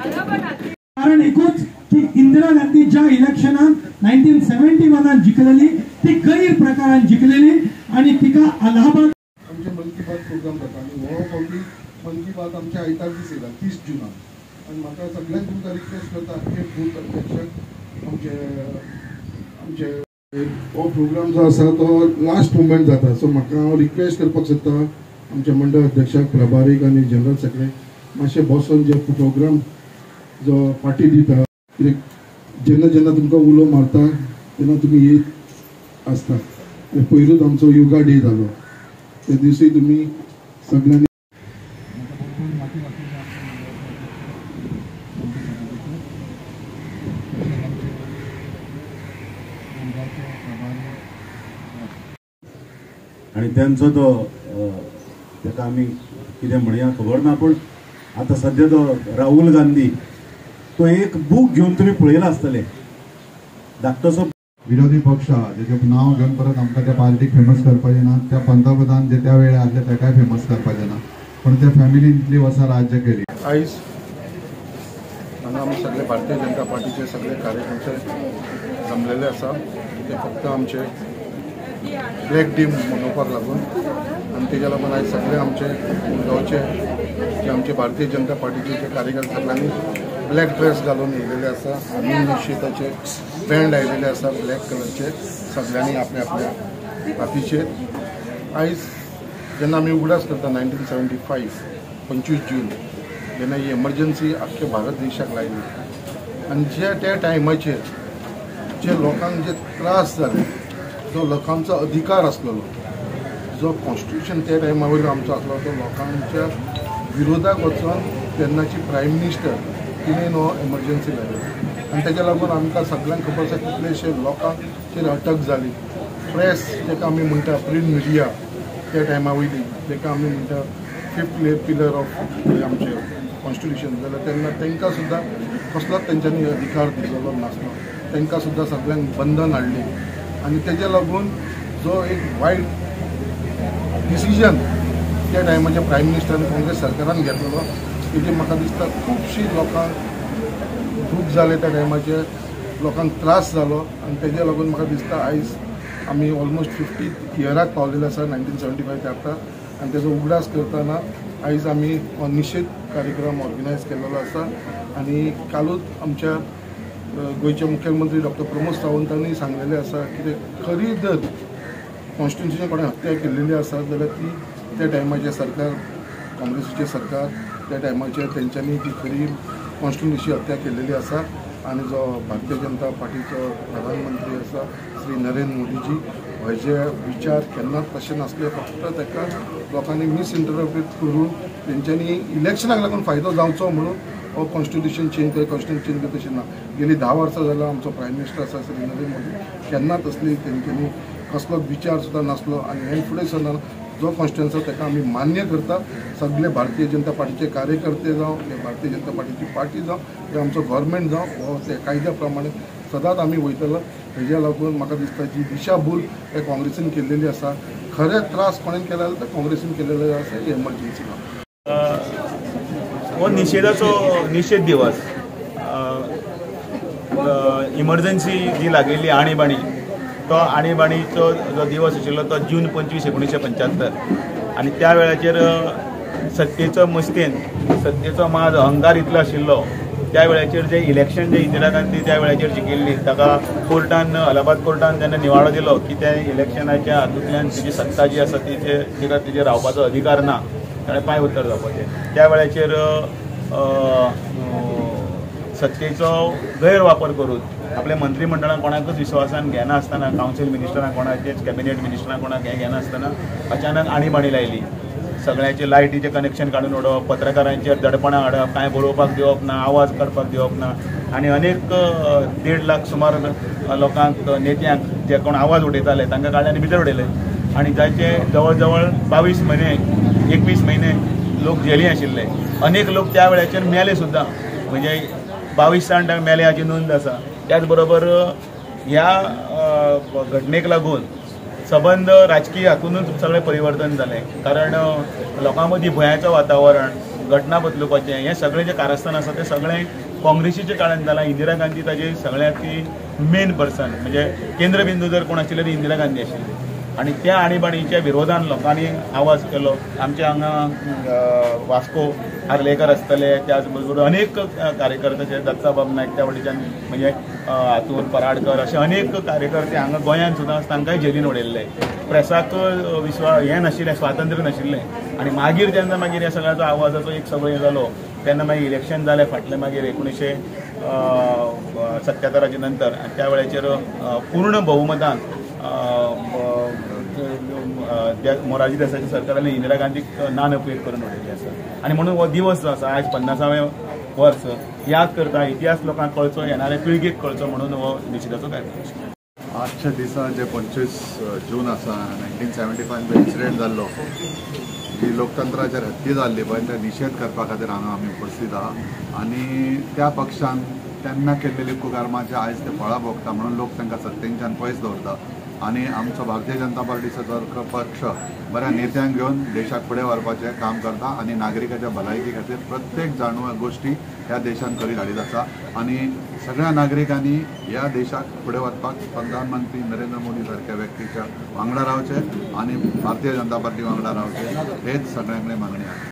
कारण एकूच की इंदिरा गांधी ज्या इलेक्शनात 1971 जिखलेली ती गैर प्रकारान जिखलेली आणि तिका अलाहाबाद आमचे मन की बात प्रोग्राम जाता आणि हो फावटी मन की बात आमच्या आयतार दीस येता 30 जुनाक आणि म्हाका सगळ्यांक तुमकां रिक्वेस्ट करता की बूथ अध्यक्षाक आमचे हो प्रोग्राम जो आसा तो लास्ट मोमेंट जाता सो म्हाका हांव रिक्वेस्ट करपाक सोदता आमच्या मंडळ अध्यक्षाक प्रभारीक आनी जनरल सेक्रेटरी मातशें बसून जे प्रोग्राम जो पार्टी दिता जेन्ना जेन्ना तुमकां उलो मारता तेन्ना तुमी येत आसता पयरूच आमचो योगा डे जालो त्या दिवशी तुम्ही सगळ्यांनी आणि त्यांचो तो ताका आमी कितें म्हणया खबर ना पण आता सध्या तो राहुल गांधी तो एक बूक घेवन तुमी पळयला आसतले धाकटोसो विरोधी पक्ष जेचे नाव घेवन परत आमकां त्या पार्टीक फेमस करपाचें ना त्या पंतप्रधान जे त्या वेळार आसले ताकाय फेमस करपाचें ना पण त्या फॅमिलीन इतली वर्सां राज्य केली आयज हांगा आमी सगळे भारतीय जनता पार्टीचे सगळे कार्यकर्ते जमलेले आसा ते फक्त आमचे ब्लॅक डे मनोवपाक लागून आनी तेज्या लागून आयज सगळे आमचे गांवचे जे आमचे भारतीय जनता पार्टीचे जे कार्यकर्ते सगळ्यांनी ब्लॅक ड्रेस घालून येयलेले आसा आमी निश्चिताचे बँड आयलेले आसा ब्लॅक कलरचे सगळ्यांनी आपल्या आपल्या हातीचेर आयज जेन्ना आमी उगडास करता 1975 25 जून जेन्ना ही एमर्जन्सी आख्खे भारत देशाक लायली आनी जे त्या टायमाचेर जे लोकांक जे त्रास जाले जो लोकांचो अधिकार आसलेलो जो कॉन्स्टिट्यूशन त्या टायमा वयलो आमचो आसलो तो लोकांच्या विरोधाक वचून तेन्नाची प्रायम मिनिस्टर तिणें नो एमर्जन्सी लायली आनी तेज्या लागून आमकां सगळ्यांक खबर आसा कितलेशे लोकांचेर अटक जाली प्रेस जेका आमी म्हणटा प्रिंट मिडिया त्या टायमा वयली जेका आमी म्हणटा 5th पिलर ऑफ आमचे कॉन्स्टिट्यूशन जाल्यार तेन्ना तांकां सुद्दां कसलोच तेंच्यांनी अधिकार दिलेलो नासलो तांकां सुद्दां सगळ्यांक बंधन हाडली आनी तेज्या लागून जो एक वायट डिसिजन त्या टायमाच्या प्रायम मिनिस्टरान काँग्रेस सरकारान घेतलेलो तेजे म्हाका दिसता खुबशीं लोकांक दूख जालें त्या टायमाचे लोकांक त्रास जालो आनी तेज्या लागून म्हाका दिसता आयज आमी ऑलमोस्ट 50th इयराक पावलेले आसा 1975 ते आतां आनी तेजो उगडास करतना आयज आमी हो निशेध कार्यक्रम ऑर्गनायज केल्लो आसा आनी कालूच आमच्या गोयचे मुख्यमंत्री डॉक्टर प्रमोद सावंतांनी सांगलेले आसा की खरी जर कॉन्स्टिट्युशनाची कोणें हत्या केल्लेली आसा जाल्यार ती त्या टायमाचें सरकार काँग्रेसीचें सरकार त्या टायमाचेर तेंच्यांनी ती खरी कॉन्स्टिट्युशनाची हत्या केल्लेली आसा आनी जो भारतीय जनता पार्टीचो प्रधानमंत्री आसा श्री नरेंद्र मोदीजी हेजे विचार केन्नाच तशें नासले फक्त ताका लोकांनी मिसइंटरप्रेट करून तेंच्यांनी इलेक्शनाक लागून फायदो जावचो म्हणून हो कॉन्स्टिट्युशन चेंज कर कॉन्स्टिट्युशन चेंज कर तशें ना गेली 10 वर्सां जाल्यार आमचो प्रायम मिनिस्टर आसा श्री नरेंद्र मोदी केन्नाच असली तेंच्यांनी कसलोच विचार सुद्दां नासलो आनी हे फुडें सुद्दां जो कॉन्स्टिट्युशन ताका आमी मान्य करता सगळे भारतीय जनता पार्टीचे कार्यकर्ते जावं हे भारतीय जनता पार्टीची पार्टी जावं हे आमचो गव्हर्मेंट जावं हो ते कायद्या प्रमाणे सदांच आमी वयतलो हेज्या लागून म्हाका दिसता जी दिशाभूल हे काँग्रेसीन केल्लेली आसा खरे त्रास कोणें केले जाल्यार ते काँग्रेसीन केलेले आसा ही एमर्जन्सी हो निषेध दिवस इमर्जन्सी जी लागिल्ली आणीबाणी तो आणीबाणीचो जो दिवस आशिल्लो तो जून 25, 1975 आनी त्या वेळाचेर सत्तेचो मस्तेन सत्तेचो माज अहंकार इतलो आशिल्लो त्या वेळाचेर जे इलेक्शन जे इंदिरा गांधी त्या वेळाचेर जिखिल्ली ताका कोर्टान अलाहाबाद कोर्टान जेन्ना निवाडो दिलो की त्या इलेक्शनाच्या हातूंतल्यान तिची सत्ता जी आसा तिचेर रावपाचो अधिकार ना ताणें पांय उतर जावपाचें त्या वेळाचेर सत्तेचो गैरवापर करून आपल्या मंत्रिमंडळान कोणाकच विश्वासान घेना आसतना कावन्सील मिनिस्टरांक कोणाचेच कॅबिनेट मिनिस्टरांक कोणाक हें घेना आसतना अचानक आणीबाणी लायली सगळ्यांचे लायटीचें कनेक्शन काडून उडोवप पत्रकारांचेर दडपणां हाडप कांय बरोवपाक दिवप ना आवाज काडपाक दिवप ना आनी अनेक 1.5 लाख सुमार लोकांक नेत्यांक जे कोण आवाज उडयताले तांकां काडले आनी भितर उडयले आनी जाचे जवळ जवळ 22 म्हयने 21 म्हयने लोक जेली आशिल्ले अनेक लोक त्या वेळाचेर मेले सुद्दां म्हणजे 22 जाण मेले हाची नोंद आसा त्याच बरोबर ह्या घटनेक लागून सबंद राजकीय हातूनच सगळें परिवर्तन जालें कारण लोकां मदीं भंयाचो वातावरण घटना बदलुपाचें हें सगळें जें कारस्थान आसा तें सगळें काँग्रेसीच्या काळांत जालां. इंदिरा गांधी ताजी सगळ्यांत ती मेन पर्सन, म्हणजे केंद्रबिंदू जर कोण आशिल्ले ती इंदिरा गांधी आशिल्ली. आणि त्या आणीबाणीच्या विरोधान लोकांनी आवाज केलो. आमच्या हांगा वास्को आर्लेकर आसतले, त्याच बरोबर अनेक कार्यकर्ते जे दत्ताबाब नायक त्या वटेच्यान, म्हणजे हातून पराडकर असे अनेक कार्यकर्ते हांगा गोंयांत सुद्दां तांकांय जेलीन उडयल्ले. प्रेसाक हें नाशिल्लें, स्वातंत्र्य नाशिल्लें. आणि मागीर जेन्ना मागीर ह्या सगळ्याचो आवाजाचो एक सगळो हें जालो तेन्ना मागीर इलेक्शन जालें फाटलें मागीर 1977 नंतर. त्या वेळाचेर पूर्ण बहुमतान मोरारजी देसायच्या सरकारान इंदिरा गांधीक नानफेद करून उडयल्ली आसा. आनी म्हणून हो दिवस जो आसा आज 50वें वर्स याद करता, इतिहास लोकांक कळचो, येणाऱ्या पिळगेक कळचो म्हणून हो निशेधाचो कार्यक्रम. आजच्या दिसा जे 25 जून आसा 1975 इन्सिडेंट जाल्लो, जी लोकतंत्राचेर हत्या जाल्ली पळय ते निशेध करपा खातीर हांगा आमी उपस्थित आहा. आनी त्या पक्षान तेन्ना केल्लेली कुकर्माचे आयज ते फळां भोगता म्हणून लोक तांकां सत्तेच्यान पयस दवरता. आनी आमचो भारतीय जनता पार्टीचो पक्ष बऱ्या नेत्यांक घेवन देशाक फुडें व्हरपाचें काम करता आनी नागरिकाच्या भलायकी खातीर प्रत्येक जाणून गोश्टी ह्या देशान करीत हाडीत आसा. आनी सगळ्या नागरिकांनी ह्या देशाक फुडें व्हरपाक प्रधानमंत्री नरेंद्र मोदी सारक्या व्यक्तीच्या वांगडा रावचे आनी भारतीय जनता पार्टी वांगडा रावचे, हेच सगळ्यांकडे मागणी आसा.